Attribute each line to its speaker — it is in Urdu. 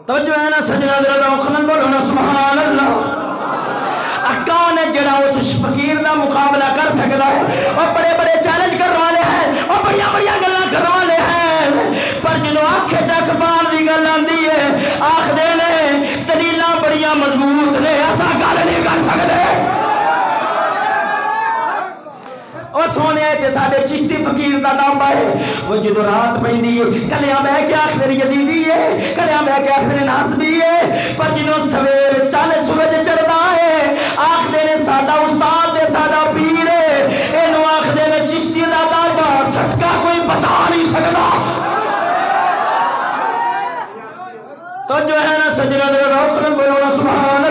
Speaker 1: توجہ ہے نا سجنا ذرا خلل بولو نا سبحان اللہ۔ کون ہے جڑا اس فقیر دا مقابلہ کر سکتا ہے؟ اور بڑے بڑے چیلنج کرنے والے ہیں اور بڑی بڑی گلاں کرنے والے ہیں، پر جدوں آنکھے چک پان دی گل آندی ہے آکھدے نے دلیلاں بڑیاں مضبوط نے، ایسا گل نہیں کر سکتے۔ اور سونے تے ساڈے چشتی فقیر دا نام ہے، وہ جدو رات پیندی ہے کلیاں بہ کے آخر یزیدی ہے، کلیاں بہ کے آخر ناسبی ہے، پر جدو سویر چل سورج چڑھدا ہے آخر نے ساڈا استاد دے ساڈا پیر ہے، اینو آخر نے چشتی دا دادا صدقہ کوئی بچا نہیں سکتا۔ تو جو ہے نا سجنا دے روخ نہ بولو نا سبحان اللہ۔